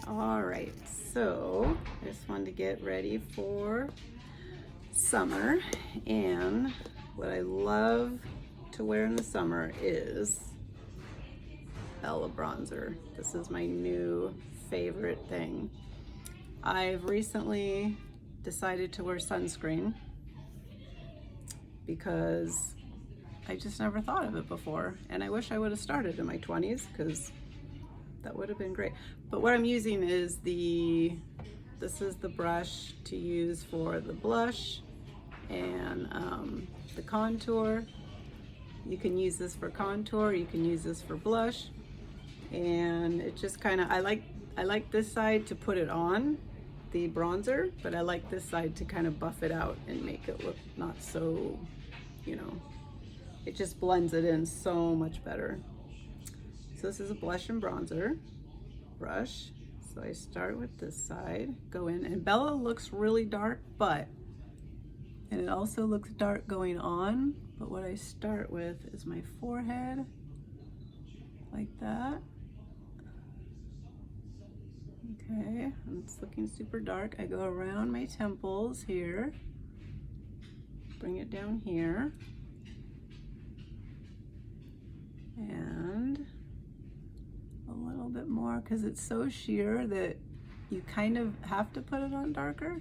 All right, so I just wanted to get ready for summer, and what I love to wear in the summer is Bella bronzer. This is my new favorite thing. I've recently decided to wear sunscreen because I just never thought of it before, and I wish I would have started in my 20s because that would have been great. But what I'm using is this is the brush to use for the blush and the contour. You can use this for contour, you can use this for blush, and it just kind of, I like this side to put it on the bronzer, but I like this side to kind of buff it out and make it look not so, it just blends it in so much better. So this is a blush and bronzer brush. So I start with this side, go in, and Bella looks really dark, and it also looks dark going on, but what I start with is my forehead, like that. Okay, and it's looking super dark. I go around my temples here, bring it down here, and a little bit more because it's so sheer that you kind of have to put it on darker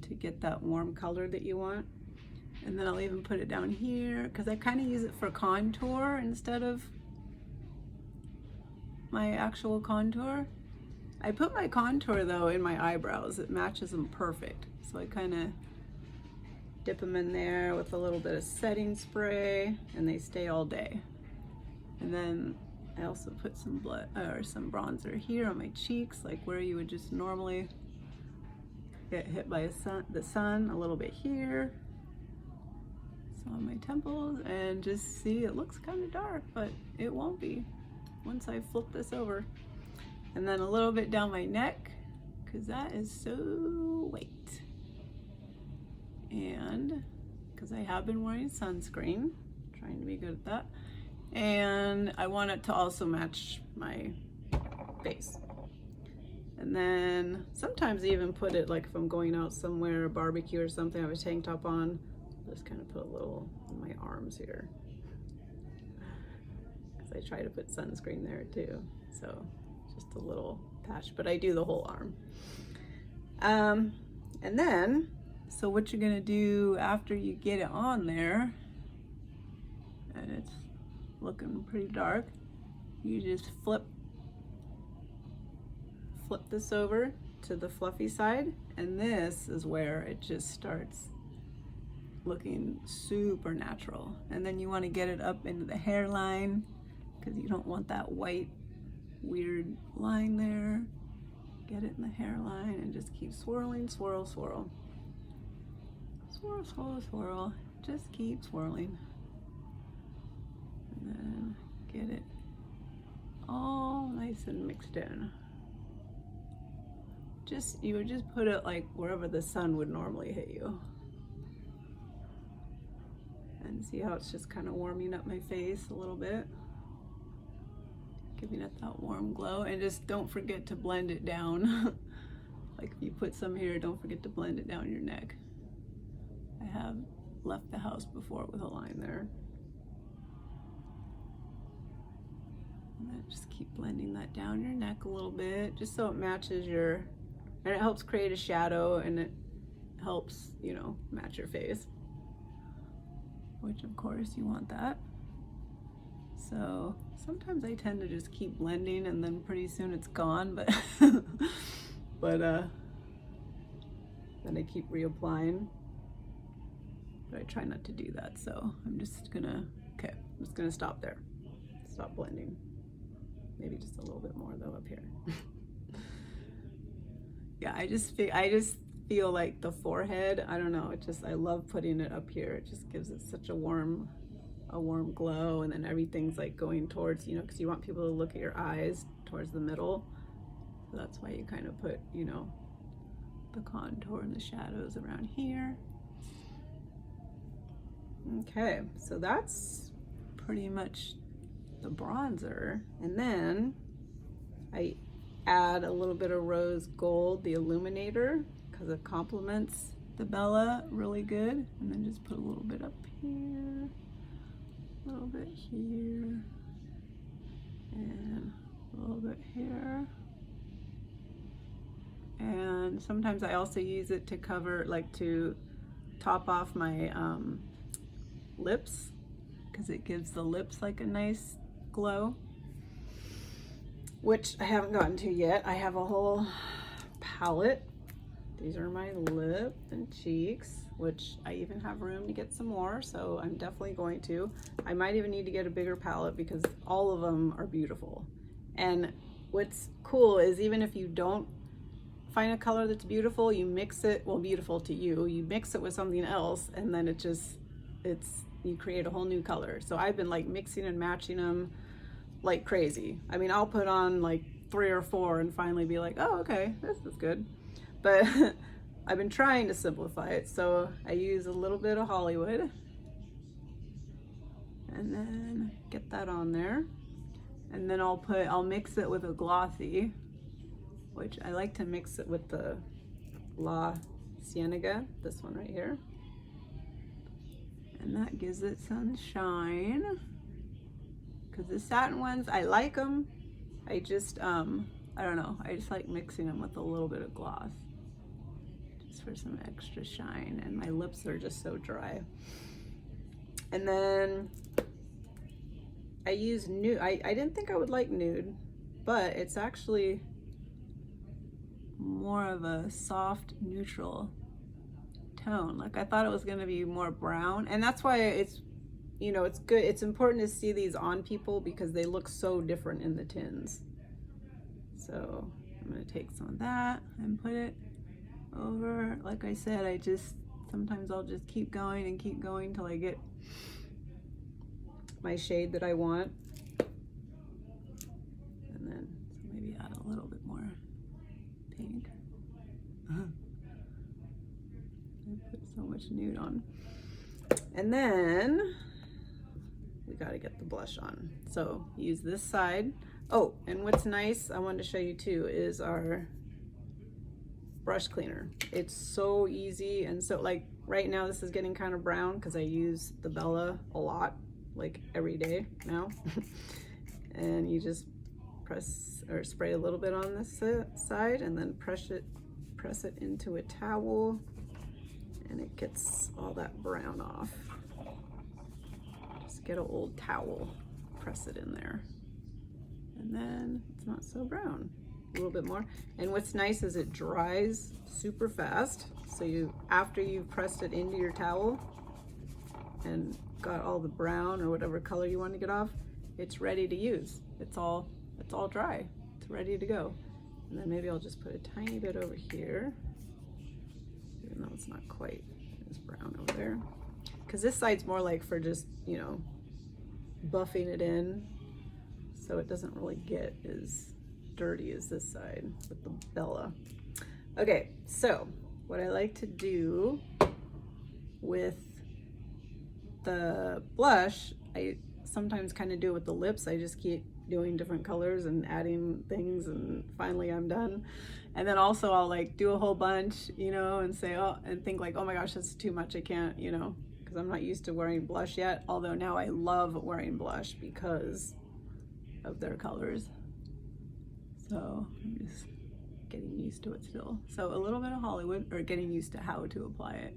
to get that warm color that you want. And then I'll even put it down here because I kind of use it for contour instead of my actual contour. I put my contour though in my eyebrows. It matches them perfect. So I kind of dip them in there with a little bit of setting spray and they stay all day. And then I also put some some bronzer here on my cheeks, like where you would just normally get hit by the sun, a little bit here. So on my temples, and just see, it looks kind of dark, but it won't be once I flip this over. And then a little bit down my neck, because that is so white. And because I have been wearing sunscreen, trying to be good at that. And I want it to also match my face. And then sometimes I even put it, like if I'm going out somewhere, a barbecue or something, I have a tank top on, just kind of put a little on my arms here. Because I try to put sunscreen there too. So just a little patch, but I do the whole arm. And then, so what you're gonna do after you get it on there, and it's looking pretty dark, you just flip this over to the fluffy side, and this is where it just starts looking super natural. And then you want to get it up into the hairline because you don't want that white weird line there. Get it in the hairline and just keep swirling, swirl, swirl, swirl, swirl, swirl, just keep swirling. And then get it all nice and mixed in. You would just put it like wherever the sun would normally hit you. And see how it's just kind of warming up my face a little bit. Giving it that warm glow, and just don't forget to blend it down. Like if you put some here, don't forget to blend it down your neck. I have left the house before with a line there. And then just keep blending that down your neck a little bit, just so it matches and it helps create a shadow, and it helps, match your face. Which of course you want that. So sometimes I tend to just keep blending and then pretty soon it's gone, but then I keep reapplying. But I try not to do that, so I'm just gonna stop there. Stop blending. Maybe just a little bit more though up here. Yeah, I just feel like the forehead, I don't know, I love putting it up here. It just gives it such a warm glow, and then everything's like going towards, because you want people to look at your eyes towards the middle. So that's why you kind of put, the contour and the shadows around here. Okay, so that's pretty much the bronzer. And then I add a little bit of rose gold, the illuminator, because it complements the Bella really good. And then just put a little bit up here, a little bit here, and a little bit here. And sometimes I also use it to cover, like to top off my lips, because it gives the lips like a nice glow, which I haven't gotten to yet. I have a whole palette. These are my lip and cheeks, which I even have room to get some more, so I'm definitely going to. I might even need to get a bigger palette because all of them are beautiful. And what's cool is even if you don't find a color that's beautiful, you mix it, well, beautiful to you, you mix it with something else, and then you create a whole new color. So I've been like mixing and matching them like crazy. I mean, I'll put on like 3 or 4 and finally be like, oh, okay, this is good. But I've been trying to simplify it. So I use a little bit of Hollywood and then get that on there. And then I'll mix it with a glossy, which I like to mix it with the La Cienega, this one right here. And that gives it some shine. Because the satin ones, I like them. I just, I don't know, I just like mixing them with a little bit of gloss. Just for some extra shine. And my lips are just so dry. And then I use nude. I didn't think I would like nude, but it's actually more of a soft neutral tone. Like I thought it was gonna be more brown, and that's why it's, you know, it's good. It's important to see these on people because they look so different in the tins. So I'm gonna take some of that and put it over. Like I said, sometimes I'll just keep going till I get my shade that I want. And then so maybe add a little bit more pink. I put so much nude on. And then we got to get the blush on. So use this side. Oh, and what's nice, I wanted to show you too, is our brush cleaner. It's so easy, and so like right now this is getting kind of brown because I use the Bella a lot, like every day now. And you just press or spray a little bit on this side and then press it into a towel, and it gets all that brown off. Just get an old towel, press it in there, and then it's not so brown. A little bit more. And what's nice is it dries super fast. So after you've pressed it into your towel and got all the brown or whatever color you want to get off, it's ready to use. It's all dry. It's ready to go. And then maybe I'll just put a tiny bit over here, even though it's not quite as brown over there. Because this side's more like for just, you know, buffing it in, so it doesn't really get as dirty as this side with the Bella. Okay, so what I like to do with the blush, I sometimes kind of do it with the lips. I just keep doing different colors and adding things, and finally I'm done. And then also I'll like do a whole bunch, you know, and say, oh, and think like, oh my gosh, that's too much, I can't, you know, because I'm not used to wearing blush yet. Although now I love wearing blush because of their colors. So I'm just getting used to it still. So a little bit of Hollywood, or getting used to how to apply it.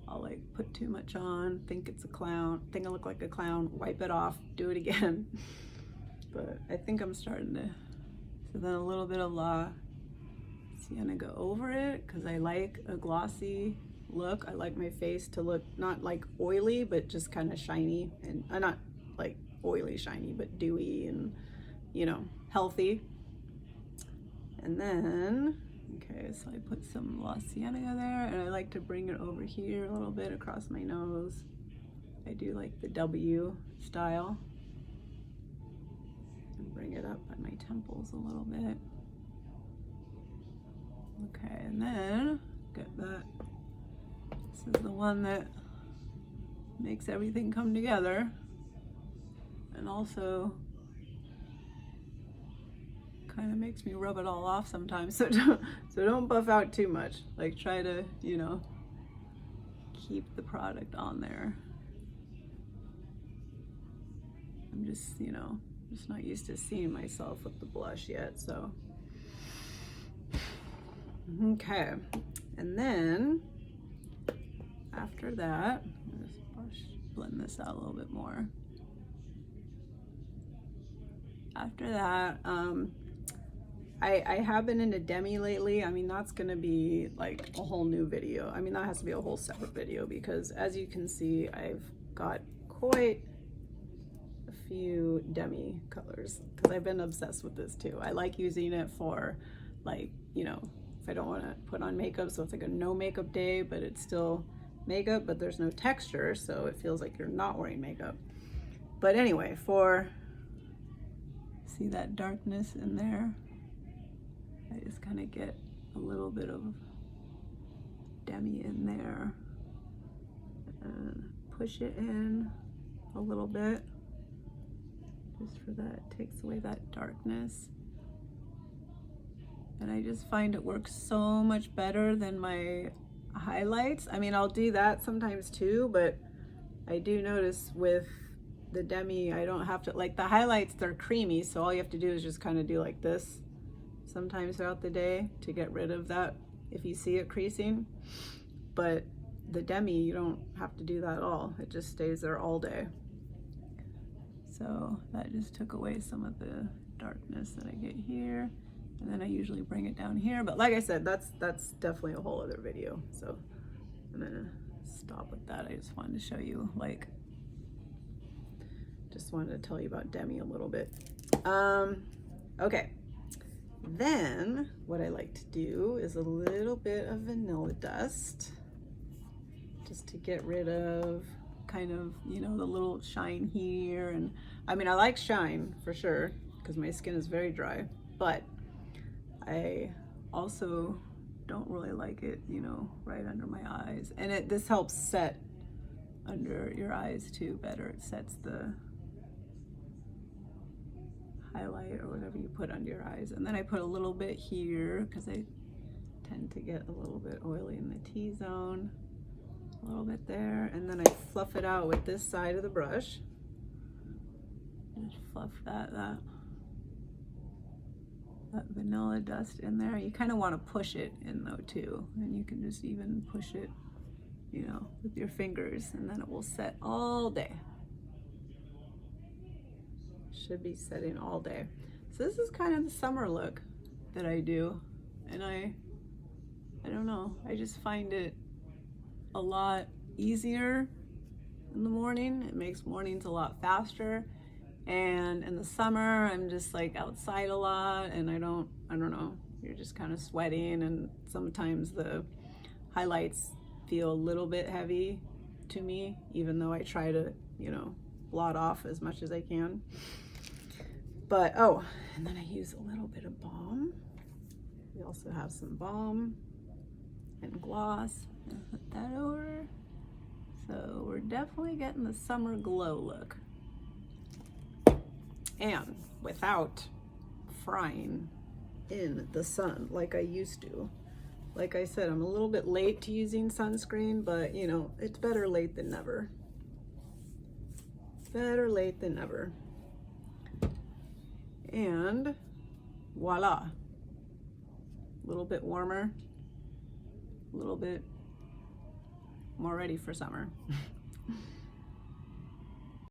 I'll like put too much on, think it's a clown, think I look like a clown, wipe it off, do it again. But I think I'm starting to. So then a little bit of La Cienega over it, because I like a glossy look. I like my face to look not like oily, but just kind of shiny, and not like oily shiny, but dewy and, you know, healthy. And then, okay, so I put some La Cienega there, and I like to bring it over here a little bit across my nose. I do like the W style. And bring it up by my temples a little bit. Okay, and then get that. This is the one that makes everything come together, and also kind of makes me rub it all off sometimes. So don't buff out too much. Like try to, you know, keep the product on there. I'm just, you know, just not used to seeing myself with the blush yet, so. Okay, and then after that, let's blend this out a little bit more. After that, I have been into Demi lately. I mean, that's gonna be like a whole new video. I mean, that has to be a whole separate video because as you can see, I've got quite a few Demi colors because I've been obsessed with this too. I like using it for like, you know, if I don't want to put on makeup, so it's like a no makeup day, but it's still makeup, but there's no texture, so it feels like you're not wearing makeup. But anyway, see that darkness in there? I just kind of get a little bit of Demi in there and push it in a little bit just for that, it takes away that darkness. And I just find it works so much better than my highlights. I mean, I'll do that sometimes too, but I do notice with the Demi, I don't have to, like the highlights, they're creamy, so all you have to do is just kind of do like this sometimes throughout the day to get rid of that if you see it creasing. But the Demi, you don't have to do that at all. It just stays there all day. So that just took away some of the darkness that I get here. And then I usually bring it down here. But like I said, that's definitely a whole other video. So I'm gonna stop with that. I just wanted to show you, like, just wanted to tell you about Demi a little bit. Okay. Then what I like to do is a little bit of vanilla dust just to get rid of kind of, you know, the little shine here. And I mean, I like shine for sure because my skin is very dry, but I also don't really like it, you know, right under my eyes. And this helps set under your eyes too better. It sets the highlight or whatever you put under your eyes. And then I put a little bit here because I tend to get a little bit oily in the T-zone, a little bit there. And then I fluff it out with this side of the brush. Just fluff that vanilla dust in there. You kind of want to push it in though too, and you can just even push it, you know, with your fingers, and then it will set all day. Should be setting all day. So this is kind of the summer look that I do, and I don't know, I just find it a lot easier in the morning. It makes mornings a lot faster. And in the summer, I'm just like outside a lot, and I don't know, you're just kind of sweating, and sometimes the highlights feel a little bit heavy to me, even though I try to, you know, blot off as much as I can. But, oh, and then I use a little bit of balm. We also have some balm and gloss. Put that over. So we're definitely getting the summer glow look. And without frying in the sun like I used to. Like I said, I'm a little bit late to using sunscreen, but you know, it's better late than never. Better late than never. And voila. A little bit warmer, a little bit more ready for summer.